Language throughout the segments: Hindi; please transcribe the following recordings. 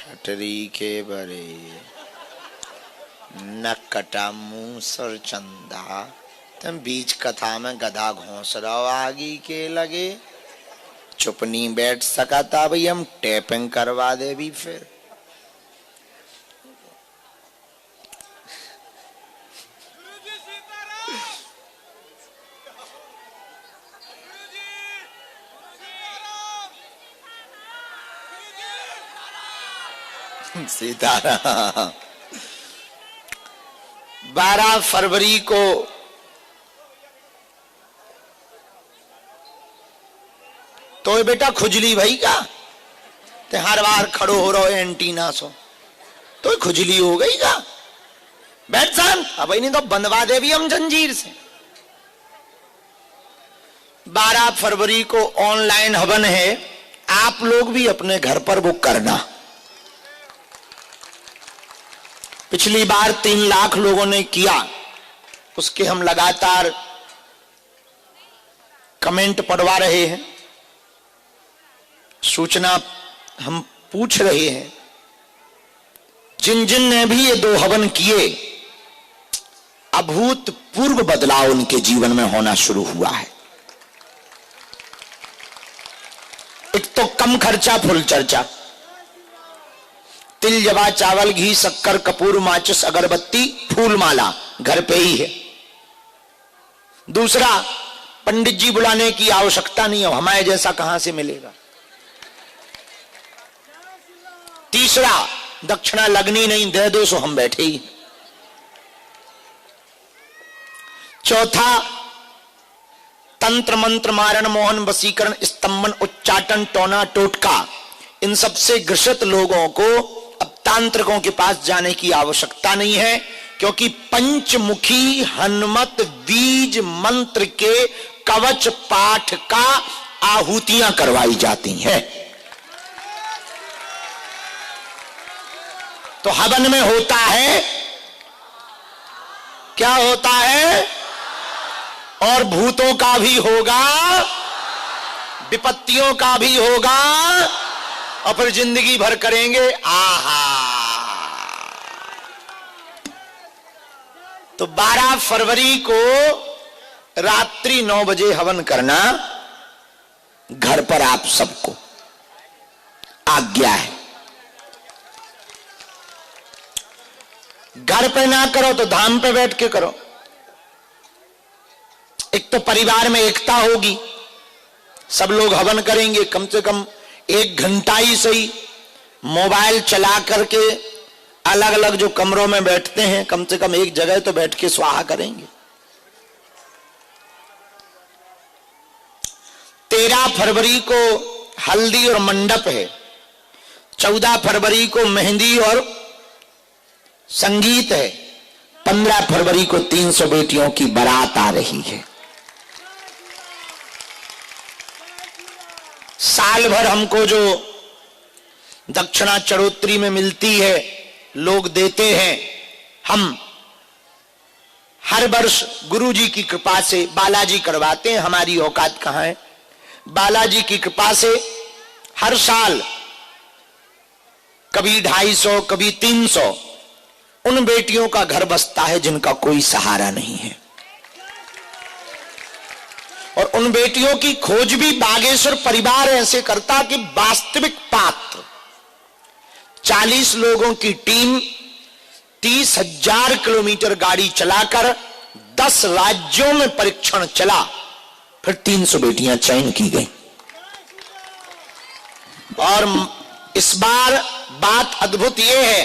ठटरी के बरे न कटा मुंह सर चंदा, तुम बीच कथा में गधा घोंस रहो आगी के लगे, चुप नहीं बैठ सका था भाई, हम टैपिंग करवा दे भी फिर। सीताराम। 12 फरवरी को तो ये बेटा खुजली भाई का ते हर बार खड़ो हो रहो एंटीना सो तो खुजली हो गई का, बैठ शांत, अब नहीं तो बंधवा दे भी हम जंजीर से। 12 फरवरी को ऑनलाइन हवन है, आप लोग भी अपने घर पर बुक करना। पिछली बार 3 लाख लोगों ने किया, उसके हम लगातार कमेंट पढ़वा रहे हैं, सूचना हम पूछ रहे हैं। जिन जिन ने भी ये 2 हवन किए, अभूतपूर्व बदलाव उनके जीवन में होना शुरू हुआ है। एक तो कम खर्चा फुल चर्चा, तिल जवा चावल घी शक्कर कपूर माचिस अगरबत्ती फूल माला घर पे ही है। दूसरा, पंडित जी बुलाने की आवश्यकता नहीं है, हमारे जैसा कहां से मिलेगा। तीसरा, दक्षिणा लगनी नहीं, दे दो सो हम बैठे ही। चौथा, तंत्र मंत्र मारण मोहन वसीकरण स्तंभन उच्चाटन टोना टोटका, इन सबसे ग्रसित लोगों को अब तांत्रिकों के पास जाने की आवश्यकता नहीं है, क्योंकि पंचमुखी हनुमत बीज मंत्र के कवच पाठ का आहुतियां करवाई जाती हैं। तो हवन में होता है, क्या होता है, और भूतों का भी होगा, विपत्तियों का भी होगा, और फिर जिंदगी भर करेंगे आहा। तो 12 फरवरी को रात्रि 9 बजे हवन करना, घर पर आप सबको आज्ञा है। घर पे ना करो तो धाम पे बैठ के करो। एक तो परिवार में एकता होगी, सब लोग हवन करेंगे, कम से कम 1 घंटा ही सही मोबाइल चला करके अलग अलग जो कमरों में बैठते हैं, कम से कम एक जगह तो बैठ के स्वाहा करेंगे। 13 फरवरी को हल्दी और मंडप है, 14 फरवरी को मेहंदी और संगीत है, 15 फरवरी को 300 बेटियों की बारात आ रही है। साल भर हमको जो दक्षिणा चढ़ोतरी में मिलती है, लोग देते हैं, हम हर वर्ष गुरुजी की कृपा से बालाजी करवाते हैं। हमारी औकात कहां है, बालाजी की कृपा से हर साल कभी 250 कभी 300 उन बेटियों का घर बसता है जिनका कोई सहारा नहीं है। और उन बेटियों की खोज भी बागेश्वर परिवार ऐसे करता कि वास्तविक पात्र 40 लोगों की टीम 30,000 किलोमीटर गाड़ी चलाकर 10 राज्यों में परीक्षण चला, फिर 300 बेटियां चयन की गई। और इस बार बात अद्भुत यह है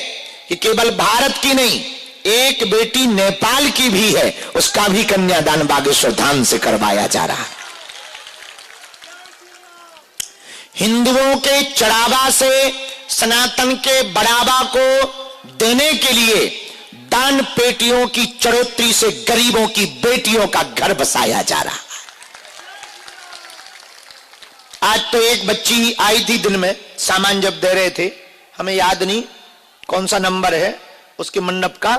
कि केवल भारत की नहीं, एक बेटी नेपाल की भी है, उसका भी कन्यादान बागेश्वर धाम से करवाया जा रहा है। हिंदुओं के चढ़ावा से सनातन के बढ़ावा को देने के लिए दान पेटियों की चढ़ोतरी से गरीबों की बेटियों का घर बसाया जा रहा है। आज तो एक बच्ची आई थी दिन में, सामान जब दे रहे थे, हमें याद नहीं कौन सा नंबर है उसके मंडप का,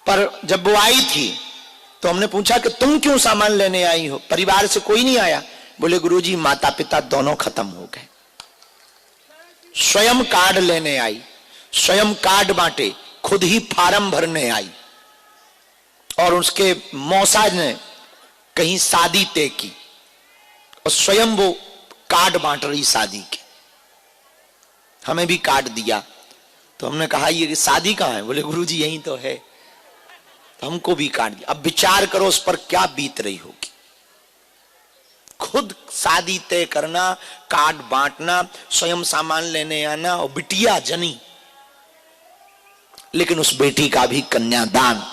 पर जब वो आई थी तो हमने पूछा कि तुम क्यों सामान लेने आई हो, परिवार से कोई नहीं आया? बोले गुरुजी माता पिता दोनों खत्म हो गए। स्वयं कार्ड लेने आई, स्वयं कार्ड बांटे, खुद ही फार्म भरने आई, और उसके मौसा ने कहीं शादी तय की और स्वयं वो कार्ड बांट रही शादी के। हमें भी कार्ड दिया तो हमने कहा ये शादी कहाँ है? बोले गुरुजी यहीं तो है। तो हमको भी कार्ड दिया। अब विचार करो उस पर क्या बीत रही होगी। खुद शादी तय करना, कार्ड बांटना, स्वयं सामान लेने आना, और बिटिया जनी। लेकिन उस बेटी का भी कन्यादान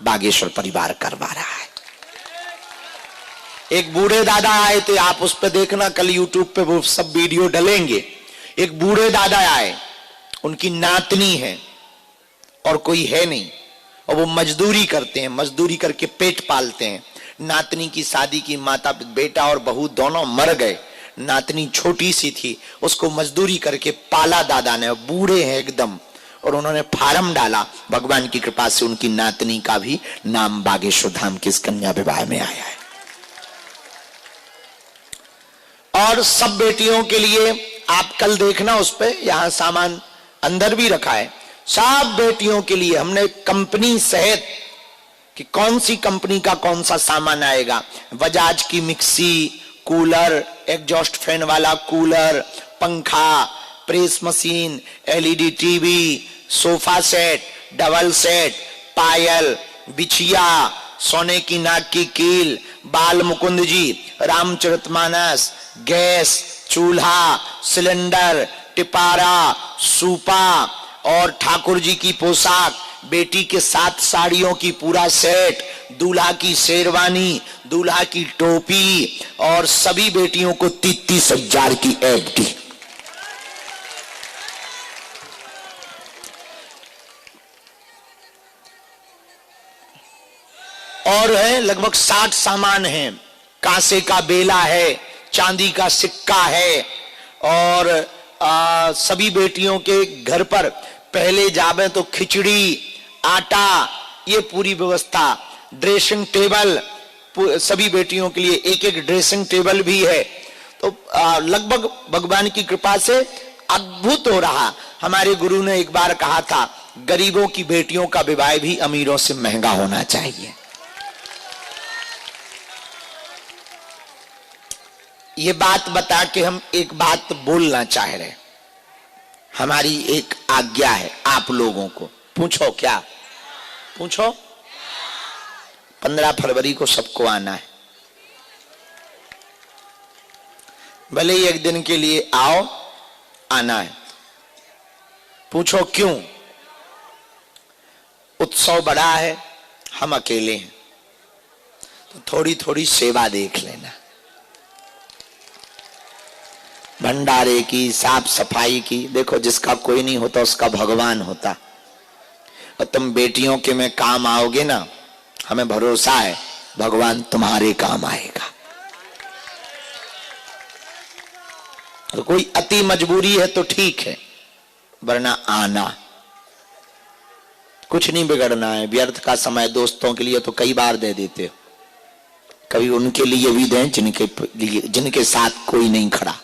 बागेश्वर परिवार करवा रहा है। एक बूढ़े दादा आए थे, आप उस पर देखना, कल यूट्यूब पे वो सब वीडियो डलेंगे। एक बूढ़े दादा आए, उनकी नातनी है और कोई है नहीं, और वो मजदूरी करते हैं, मजदूरी करके पेट पालते हैं। नातनी की शादी की, माता बेटा और बहू दोनों मर गए, नातनी छोटी सी थी, उसको मजदूरी करके पाला दादा ने। बूढ़े हैं एकदम, और उन्होंने फार्म डाला। भगवान की कृपा से उनकी नातनी का भी नाम बागेश्वर धाम के इस कन्या विवाह में आया है। और सब बेटियों के लिए आप कल देखना, उस पे यहां सामान अंदर भी रखा है। सब बेटियों के लिए हमने कंपनी सहित कि कौन सी कंपनी का कौन सा सामान आएगा, बजाज की मिक्सी, कूलर, एग्जॉस्ट फैन वाला कूलर, पंखा, press machine, LED TV, sofa set, double set, पायल, बिछिया, सोने की नाक की कील, बाल मुकुंद जी, रामचरितमानस, गैस, चूल्हा, सिलेंडर, टिपारा, सूपा, और ठाकुर जी की पोशाक, बेटी के 7 साड़ियों की पूरा सेट, दूल्हा की शेरवानी, दूल्हा की टोपी, और सभी बेटियों को 33,000 की एफडी। और है लगभग 60 सामान है। कांसे का बेला है, चांदी का सिक्का है, और सभी बेटियों के घर पर पहले जावे तो खिचड़ी, आटा, ये पूरी व्यवस्था। ड्रेसिंग टेबल, सभी बेटियों के लिए एक एक ड्रेसिंग टेबल भी है। तो लगभग भगवान की कृपा से अद्भुत हो रहा। हमारे गुरु ने एक बार कहा था, गरीबों की बेटियों का विवाह भी अमीरों से महंगा होना चाहिए। ये बात बता के हम एक बात बोलना चाह रहे, हमारी एक आज्ञा है आप लोगों को। पूछो क्या? पूछो। 15 फरवरी को सबको आना है, भले ही एक दिन के लिए आओ, आना है। पूछो क्यों? उत्सव बड़ा है, हम अकेले हैं, तो थोड़ी थोड़ी सेवा देख लेना, भंडारे की, साफ सफाई की। देखो जिसका कोई नहीं होता उसका भगवान होता। और तुम बेटियों के में काम आओगे ना, हमें भरोसा है भगवान तुम्हारे काम आएगा। तो कोई अति मजबूरी है तो ठीक है, वरना आना। कुछ नहीं बिगड़ना है, व्यर्थ का समय दोस्तों के लिए तो कई बार दे देते हो, कभी उनके लिए भी दें जिनके साथ कोई नहीं खड़ा।